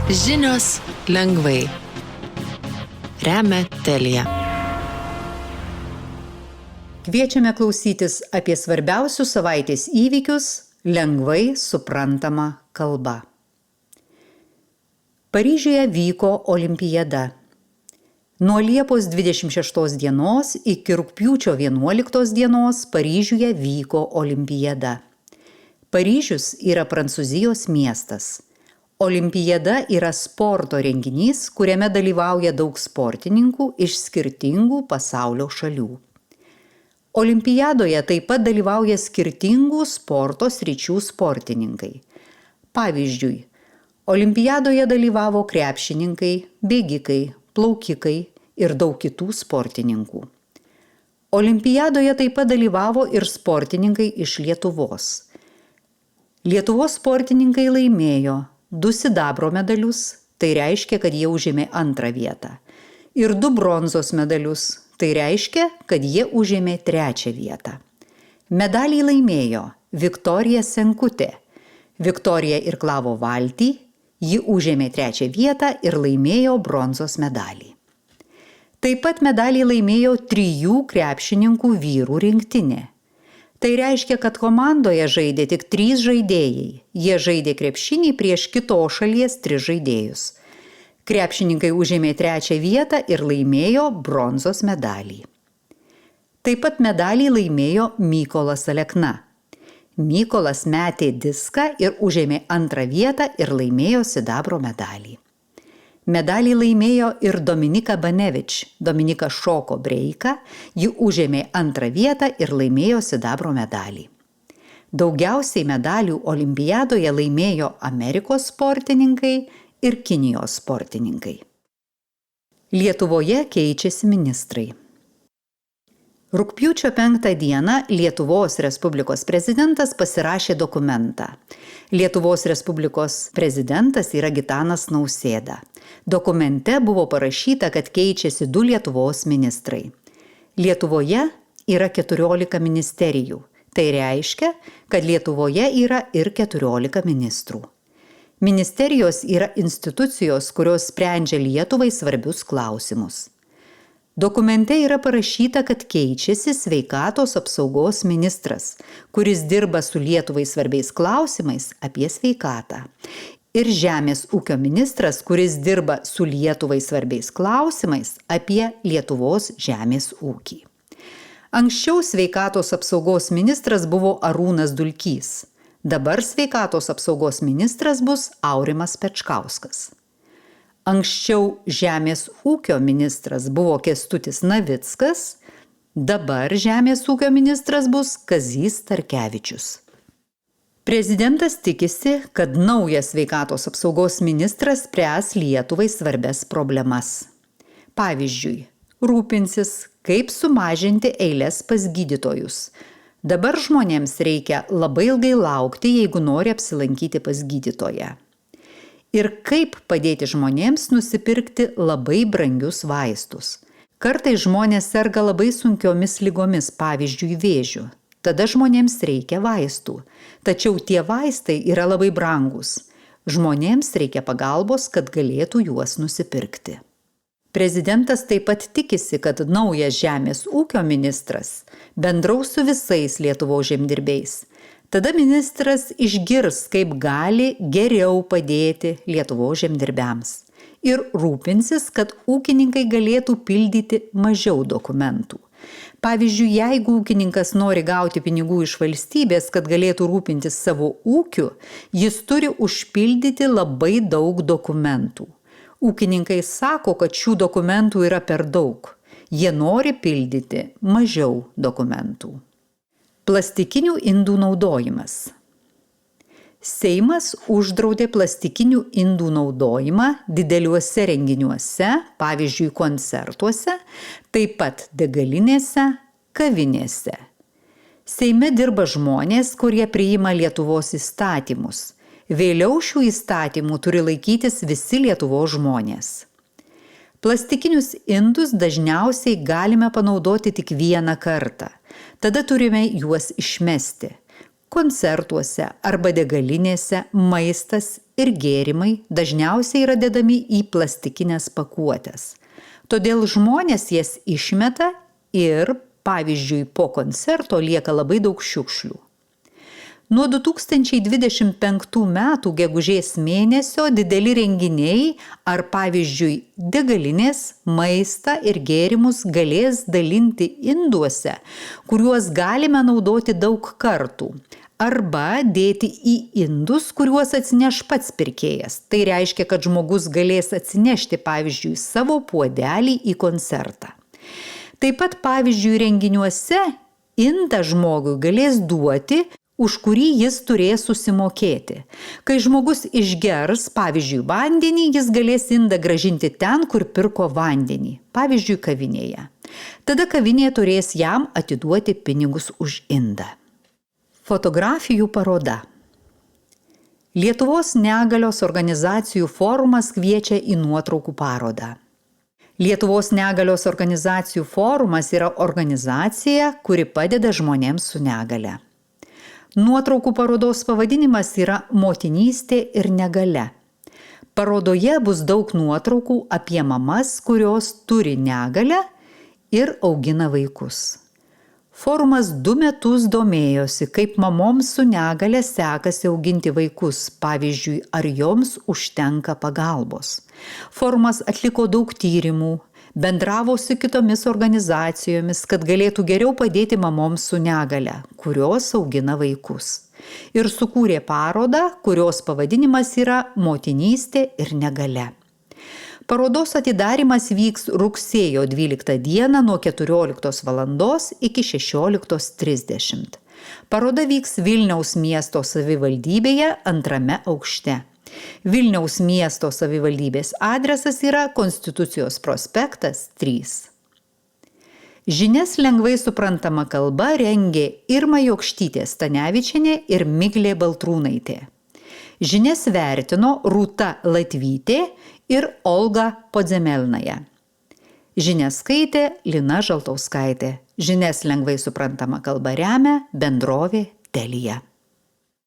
Žinios lengvai. Remia Telia. Kviečiame klausytis apie svarbiausius savaitės įvykius lengvai suprantama kalba. Paryžiuje vyko olimpiada. Nuo Liepos 26 dienos iki rugpjūčio 11 dienos Paryžiuje vyko olimpiada. Paryžius yra Prancūzijos miestas. Olimpiada yra sporto renginys, kuriame dalyvauja daug sportininkų iš skirtingų pasaulio šalių. Olimpiadoje taip pat dalyvauja skirtingų sporto sričių sportininkai. Pavyzdžiui, olimpiadoje dalyvavo krepšininkai, bėgikai, plaukikai ir daug kitų sportininkų. Olimpiadoje taip pat dalyvavo ir sportininkai iš Lietuvos. Lietuvos sportininkai laimėjo 2 sidabro medalius, tai reiškia, kad jie užėmė 2 vietą, ir 2 bronzos medalius, tai reiškia, kad jie užėmė 3 vietą. Medalį laimėjo Viktorija Senkutė. Viktorija irklavo valtį, ji užėmė 3 vietą ir laimėjo bronzos medalį. Taip pat medalį laimėjo 3 krepšininkų vyrų rinktinė. Tai reiškia, kad komandoje žaidė tik 3 žaidėjai. Jie žaidė krepšinį prieš kitos šalies 3 žaidėjus. Krepšininkai užėmė 3 vietą ir laimėjo bronzos medalį. Taip pat medalį laimėjo Mykolas Alekna. Mykolas metė diską ir užėmė 2 vietą ir laimėjo sidabro medalį. Medalį laimėjo ir Dominika Banevič. Dominika šoko breiką, ji užėmė 2 vietą ir laimėjo sidabro medalį. Daugiausiai medalių olimpiadoje laimėjo Amerikos sportininkai ir Kinijos sportininkai. Lietuvoje keičiasi ministrai. Rugpjūčio 5 dieną Lietuvos Respublikos prezidentas pasirašė dokumentą. Lietuvos Respublikos prezidentas yra Gitanas Nausėda. Dokumente buvo parašyta, kad keičiasi 2 Lietuvos ministrai. Lietuvoje yra 14 ministerijų. Tai reiškia, kad Lietuvoje yra ir 14 ministrų. Ministerijos yra institucijos, kurios sprendžia Lietuvai svarbius klausimus. Dokumente yra parašyta, kad keičiasi sveikatos apsaugos ministras, kuris dirba su Lietuvai svarbiais klausimais apie sveikatą. Ir žemės ūkio ministras, kuris dirba su Lietuvai svarbiais klausimais apie Lietuvos žemės ūkį. Anksčiau sveikatos apsaugos ministras buvo Arūnas Dulkys. Dabar sveikatos apsaugos ministras bus Aurimas Pečkauskas. Anksčiau žemės ūkio ministras buvo Kęstutis Navickas, dabar žemės ūkio ministras bus Kazys Starkevičius. Prezidentas tikisi, kad naujas sveikatos apsaugos ministras spręs Lietuvai svarbias problemas. Pavyzdžiui, rūpinsis, kaip sumažinti eiles pas gydytojus. Dabar žmonėms reikia labai ilgai laukti, jeigu nori apsilankyti pas gydytoją. Ir kaip padėti žmonėms nusipirkti labai brangius vaistus. Kartais žmonės serga labai sunkiomis ligomis, pavyzdžiui vėžiu. Tada žmonėms reikia vaistų. Tačiau tie vaistai yra labai brangus. Žmonėms reikia pagalbos, kad galėtų juos nusipirkti. Prezidentas taip pat tikisi, kad naujas žemės ūkio ministras bendraus su visais Lietuvos žemdirbiais. Tada ministras išgirs, kaip gali geriau padėti Lietuvos žemdirbiams ir rūpinsis, kad ūkininkai galėtų pildyti mažiau dokumentų. Pavyzdžiui, jeigu ūkininkas nori gauti pinigų iš valstybės, kad galėtų rūpintis savo ūkiu, jis turi užpildyti labai daug dokumentų. Ūkininkai sako, kad šių dokumentų yra per daug. Jie nori pildyti mažiau dokumentų. Plastikinių indų naudojimas. Seimas uždraudė plastikinių indų naudojimą dideliuose renginiuose, pavyzdžiui, koncertuose, taip pat degalinėse, kavinėse. Seime dirba žmonės, kurie priima Lietuvos įstatymus. Vėliau šių įstatymų turi laikytis visi Lietuvos žmonės. Plastikinius indus dažniausiai galime panaudoti tik vieną kartą. Tada turime juos išmesti. Koncertuose arba degalinėse maistas ir gėrimai dažniausiai yra dedami į plastikinės pakuotės. Todėl žmonės jas išmeta ir, pavyzdžiui, po koncerto lieka labai daug šiukšlių. Nuo 2025 metų gegužės mėnesio dideli renginiai ar, pavyzdžiui, degalinės maistą ir gėrimus galės dalinti induose, kuriuos galime naudoti daug kartų, arba dėti į indus, kuriuos atsineš pats pirkėjas. Tai reiškia, kad žmogus galės atsinešti, pavyzdžiui, savo puodelį į koncertą. Taip pat, pavyzdžiui, renginiuose indą žmogui galės duoti, už kurį jis turės susimokėti. Kai žmogus išgers, pavyzdžiui, vandenį, jis galės indą grąžinti ten, kur pirko vandenį, pavyzdžiui, kavinėje. Tada kavinė turės jam atiduoti pinigus už indą. Fotografijų paroda. Lietuvos negalios organizacijų forumas kviečia į nuotraukų parodą. Lietuvos negalios organizacijų forumas yra organizacija, kuri padeda žmonėms su negale. Nuotraukų parodos pavadinimas yra Motinystė ir negalia. Parodoje bus daug nuotraukų apie mamas, kurios turi negalę ir augina vaikus. Forumas 2 metus domėjosi, kaip mamoms su negale sekasi auginti vaikus, pavyzdžiui, ar joms užtenka pagalbos. Forumas atliko daug tyrimų, bendravo su kitomis organizacijomis, kad galėtų geriau padėti mamoms su negale, kurios augina vaikus. Ir sukūrė parodą, kurios pavadinimas yra Motinystė ir negalia. Parodos atidarymas vyks rugsėjo 12 dieną nuo 14 val. Iki 16:30. Paroda vyks Vilniaus miesto savivaldybėje 2 aukšte. Vilniaus miesto savivaldybės adresas yra Konstitucijos prospektas 3. Žinias lengvai suprantama kalba rengė Irma Jokštytė Stanevičienė ir Miglė Baltrūnaitė. Žinias vertino Rūta Latvytė ir Olga Podzemelnaja. Žinias skaitė Lina Žaltauskaitė. Žinias lengvai suprantama kalba remia bendrovė Telia.